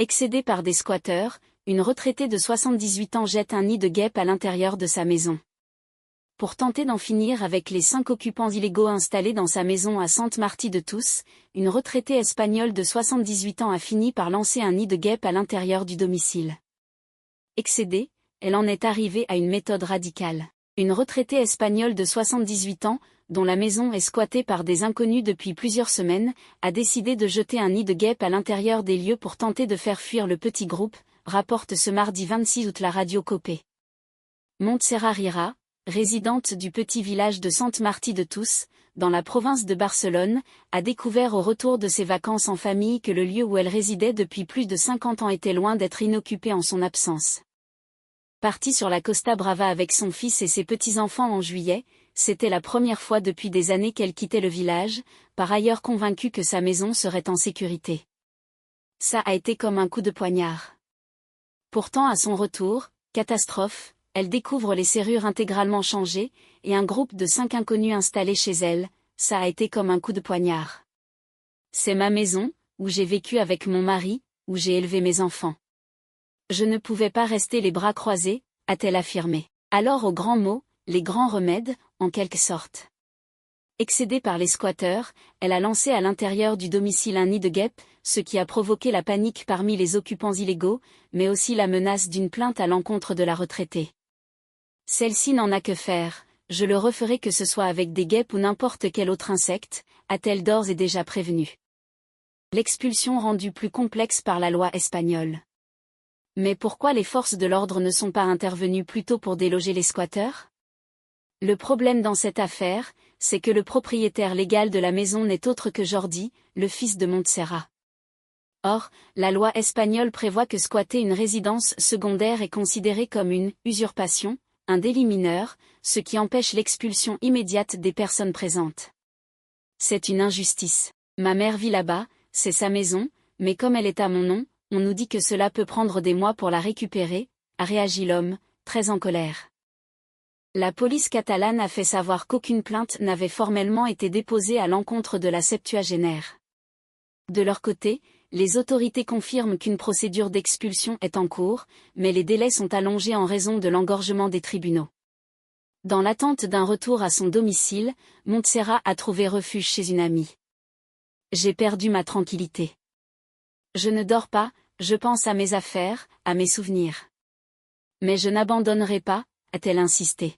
Excédée par des squatteurs, une retraitée de 78 ans jette un nid de guêpes à l'intérieur de sa maison. Pour tenter d'en finir avec les 5 occupants illégaux installés dans sa maison à Sainte-Marty-de-Tous, une retraitée espagnole de 78 ans a fini par lancer un nid de guêpes à l'intérieur du domicile. Excédée, elle en est arrivée à une méthode radicale. Une retraitée espagnole de 78 ans, dont la maison est squattée par des inconnus depuis plusieurs semaines, a décidé de jeter un nid de guêpes à l'intérieur des lieux pour tenter de faire fuir le petit groupe, rapporte ce mardi 26 août la radio Copé. Montserrat Rira, résidente du petit village de Sainte-Marty-de-Tous, dans la province de Barcelone, a découvert au retour de ses vacances en famille que le lieu où elle résidait depuis plus de 50 ans était loin d'être inoccupé en son absence. Partie sur la Costa Brava avec son fils et ses petits-enfants en juillet, c'était la première fois depuis des années qu'elle quittait le village, par ailleurs convaincue que sa maison serait en sécurité. Ça a été comme un coup de poignard. Pourtant à son retour, catastrophe, elle découvre les serrures intégralement changées, et un groupe de 5 inconnus installés chez elle, ça a été comme un coup de poignard. C'est ma maison, où j'ai vécu avec mon mari, où j'ai élevé mes enfants. Je ne pouvais pas rester les bras croisés, a-t-elle affirmé. Alors aux grands mots, les grands remèdes, en quelque sorte. Excédée par les squatteurs, elle a lancé à l'intérieur du domicile un nid de guêpes, ce qui a provoqué la panique parmi les occupants illégaux, mais aussi la menace d'une plainte à l'encontre de la retraitée. Celle-ci n'en a que faire, je le referai que ce soit avec des guêpes ou n'importe quel autre insecte, a-t-elle d'ores et déjà prévenu. L'expulsion rendue plus complexe par la loi espagnole. Mais pourquoi les forces de l'ordre ne sont pas intervenues plus tôt pour déloger les squatteurs? Le problème dans cette affaire, c'est que le propriétaire légal de la maison n'est autre que Jordi, le fils de Montserrat. Or, la loi espagnole prévoit que squatter une résidence secondaire est considéré comme une usurpation, un délit mineur, ce qui empêche l'expulsion immédiate des personnes présentes. C'est une injustice. Ma mère vit là-bas, c'est sa maison, mais comme elle est à mon nom, on nous dit que cela peut prendre des mois pour la récupérer, a réagi l'homme, très en colère. La police catalane a fait savoir qu'aucune plainte n'avait formellement été déposée à l'encontre de la septuagénaire. De leur côté, les autorités confirment qu'une procédure d'expulsion est en cours, mais les délais sont allongés en raison de l'engorgement des tribunaux. Dans l'attente d'un retour à son domicile, Montserrat a trouvé refuge chez une amie. J'ai perdu ma tranquillité. Je ne dors pas, je pense à mes affaires, à mes souvenirs. Mais je n'abandonnerai pas, a-t-elle insisté.